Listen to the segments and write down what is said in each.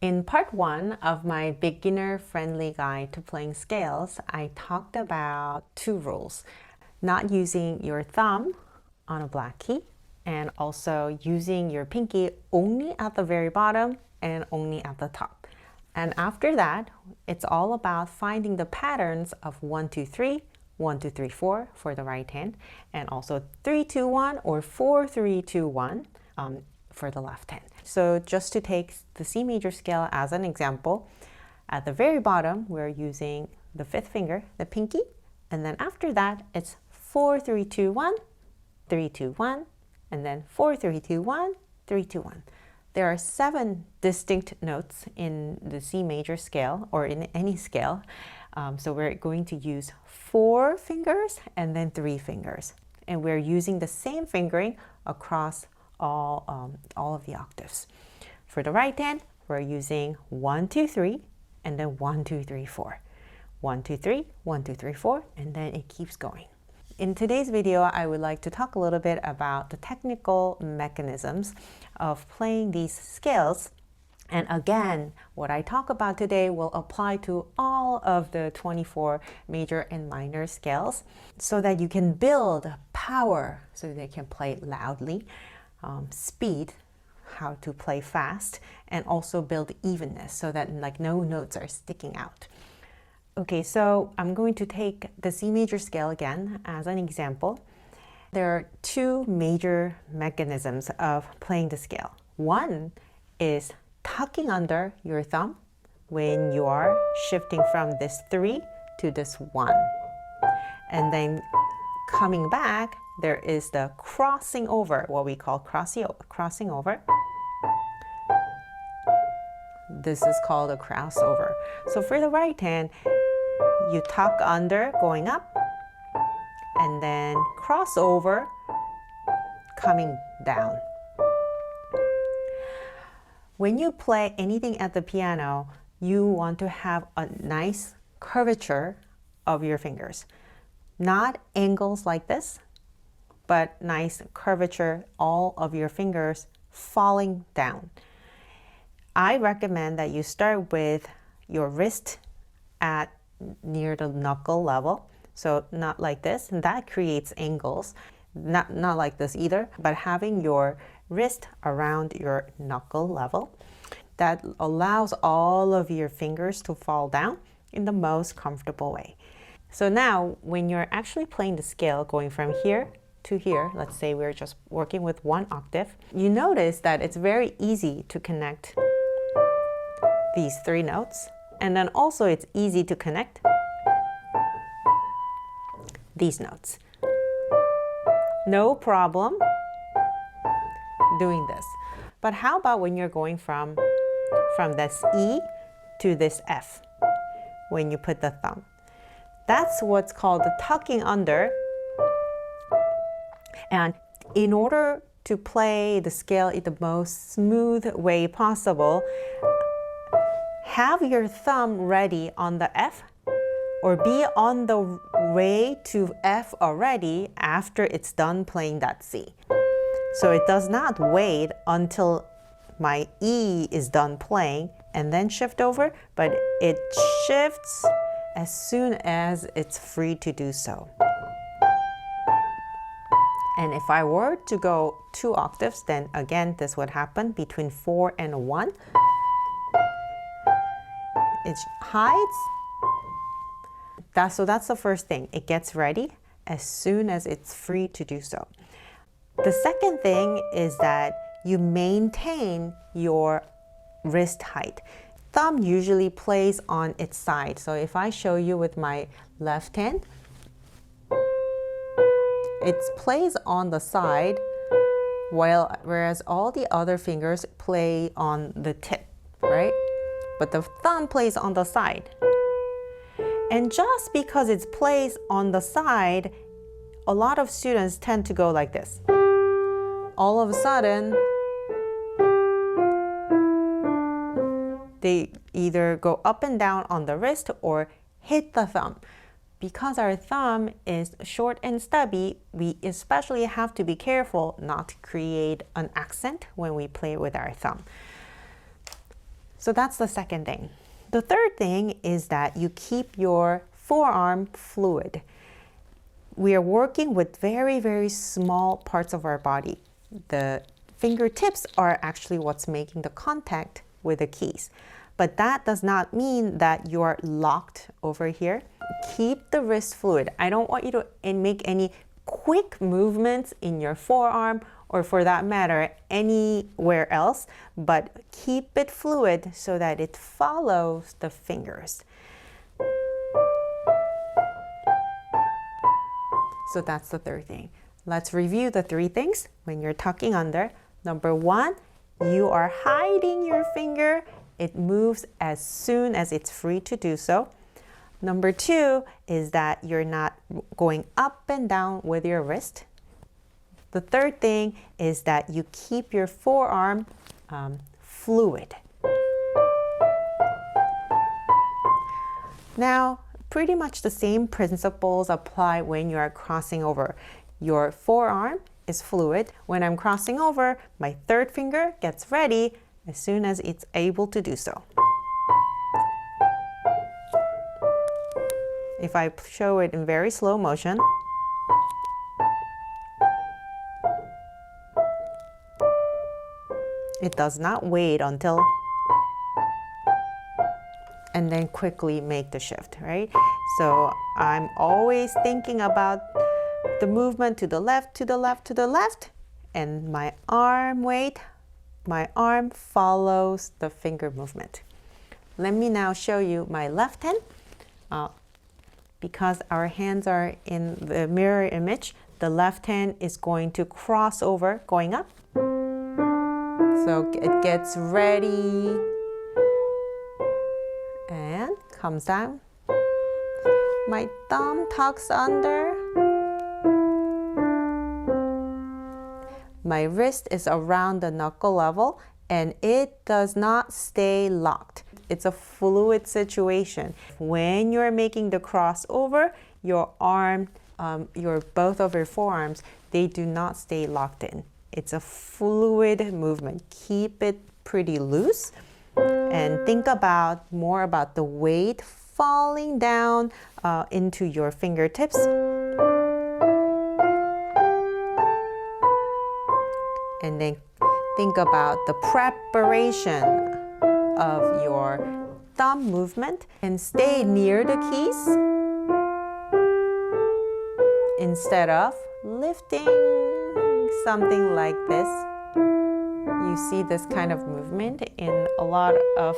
In part 1 of my beginner-friendly guide to playing scales, I talked about 2 rules. Not using your thumb on a black key, and also using your pinky only at the very bottom and only at the top. And after that, it's all about finding the patterns of 1, 2, 3, 1, 2, 3, 4 for the right hand, and also 3, 2, 1 or 4, 3, 2, 1 for the left hand. So just to take the C major scale as an example, at the very bottom, we're using the 5th finger, the pinky, and then after that, it's 4, 3, 2, 1, 3, 2, 1, and then 4, 3, 2, 1, 3, 2, 1. There are 7 distinct notes in the C major scale or in any scale. So we're going to use 4 fingers and then 3 fingers. And we're using the same fingering across all of the octaves. For the right hand, we're using 1, 2, 3, and then 1, 2, 3, 4. 1, 2, 3, 1, 2, 3, 4, and then it keeps going. In today's video, I would like to talk a little bit about the technical mechanisms of playing these scales. And again, what I talk about today will apply to all of the 24 major and minor scales so that you can build power so they can play loudly, speed, how to play fast, and also build evenness so that like no notes are sticking out. Okay, so I'm going to take the C major scale again as an example. There are 2 major mechanisms of playing the scale. One is tucking under your thumb when you are shifting from this 3 to this 1. And then coming back, there is the crossing over, what we call crossing over. This is called a crossover. So for the right hand, you tuck under going up and then cross over coming down. When you play anything at the piano, you want to have a nice curvature of your fingers. Not angles like this, but nice curvature, all of your fingers falling down. I recommend that you start with your wrist at near the knuckle level. So not like this, and that creates angles. Not like this either, but having your wrist around your knuckle level. That allows all of your fingers to fall down in the most comfortable way. So now when you're actually playing the scale going from here to here, let's say we're just working with 1 octave, you notice that it's very easy to connect these 3 notes. And then also it's easy to connect these notes. No problem doing this. But how about when you're going from this E to this F, when you put the thumb? That's what's called the tucking under. And in order to play the scale in the most smooth way possible, have your thumb ready on the F or be on the way to F already after it's done playing that C. So it does not wait until my E is done playing and then shift over, but it shifts as soon as it's free to do so. And if I were to go 2 octaves, then again, this would happen between 4 and 1. It hides. So that's the first thing. It gets ready as soon as it's free to do so. The second thing is that you maintain your wrist height. Thumb usually plays on its side. So if I show you with my left hand, it plays on the side, whereas all the other fingers play on the tip, right? But the thumb plays on the side. And just because it's placed on the side, a lot of students tend to go like this. All of a sudden, they either go up and down on the wrist or hit the thumb. Because our thumb is short and stubby, we especially have to be careful not to create an accent when we play with our thumb. So that's the second thing. The third thing is that you keep your forearm fluid. We are working with very, very small parts of our body. The fingertips are actually what's making the contact with the keys. But that does not mean that you are locked over here. Keep the wrist fluid. I don't want you to make any quick movements in your forearm or for that matter anywhere else, but keep it fluid so that it follows the fingers. So that's the third thing. Let's review the three things when you're tucking under. Number one, you are hiding your finger. It moves as soon as it's free to do so. Number two is that you're not going up and down with your wrist. The third thing is that you keep your forearm fluid. Now, pretty much the same principles apply when you are crossing over. Your forearm is fluid. When I'm crossing over, my third finger gets ready as soon as it's able to do so. If I show it in very slow motion, it does not wait until and then quickly make the shift, right? So I'm always thinking about the movement to the left, to the left, to the left, and my arm follows the finger movement. Let me now show you my left hand. Because our hands are in the mirror image, the left hand is going to cross over, going up. So it gets ready and comes down. My thumb tucks under. My wrist is around the knuckle level and it does not stay locked. It's a fluid situation. When you're making the crossover, your arm, both of your forearms, they do not stay locked in. It's a fluid movement. Keep it pretty loose and think more about the weight falling down into your fingertips. And then think about the preparation of your thumb movement and stay near the keys instead of lifting something like this. You see this kind of movement in a lot of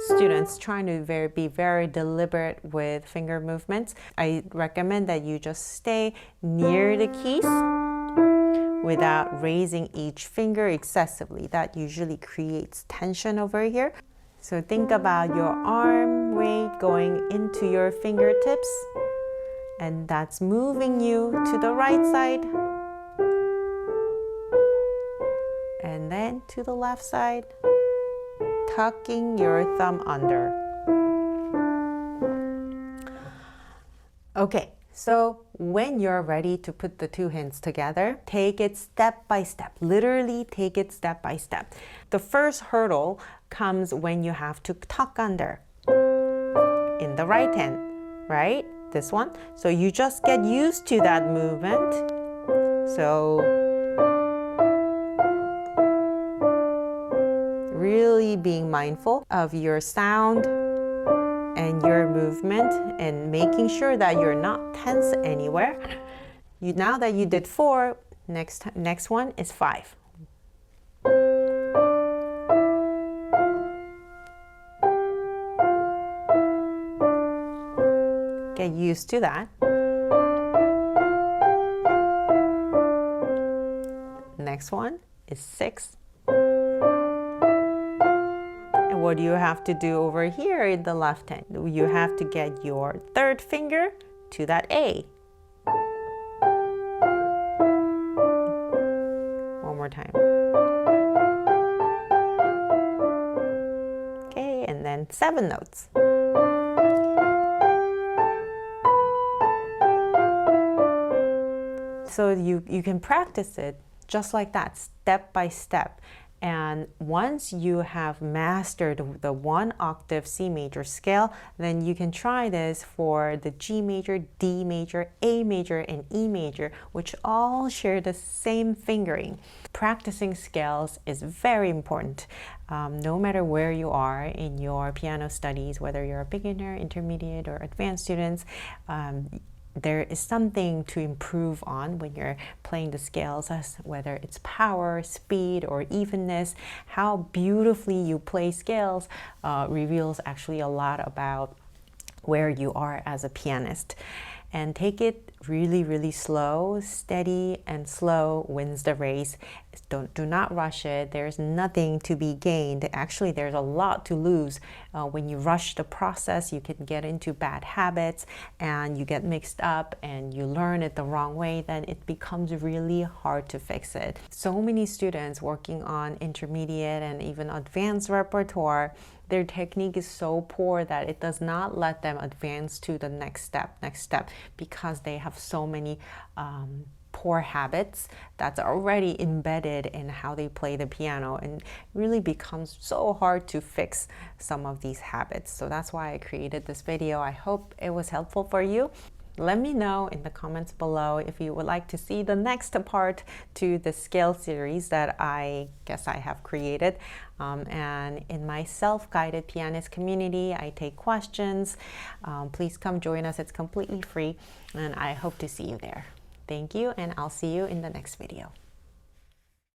students trying to be very deliberate with finger movements. I recommend that you just stay near the keys without raising each finger excessively. That usually creates tension over here. So think about your arm weight going into your fingertips, and that's moving you to the right side and then to the left side, tucking your thumb under. Okay. So when you're ready to put the two hands together, take it step by step. Literally take it step by step. The first hurdle comes when you have to tuck under in the right hand, right? This one. So you just get used to that movement. So really being mindful of your sound and your movement and making sure that you're not tense anywhere. Now that you did 4, next one is 5. Get used to that. Next one is 6. What do you have to do over here in the left hand? You have to get your third finger to that A. One more time. Okay, and then 7 notes. So you can practice it just like that, step by step. And once you have mastered the 1-octave C major scale, then you can try this for the G major, D major, A major, and E major, which all share the same fingering. Practicing scales is very important. No matter where you are in your piano studies, whether you're a beginner, intermediate, or advanced students, there is something to improve on when you're playing the scales, whether it's power, speed, or evenness. How beautifully you play scales reveals actually a lot about where you are as a pianist. And take it really, really slow. Steady and slow wins the race. Do not rush it. There's nothing to be gained. Actually, there's a lot to lose. When you rush the process, you can get into bad habits and you get mixed up and you learn it the wrong way. Then it becomes really hard to fix it. So many students working on intermediate and even advanced repertoire, their technique is so poor that it does not let them advance to the next step, because they have so many poor habits that's already embedded in how they play the piano, and really becomes so hard to fix some of these habits. So that's why I created this video. I hope it was helpful for you. Let me know in the comments below if you would like to see the next part to the scale series that I guess I have created. And in my self-guided pianist community, I take questions. Please come join us. It's completely free, and I hope to see you there. Thank you, and I'll see you in the next video.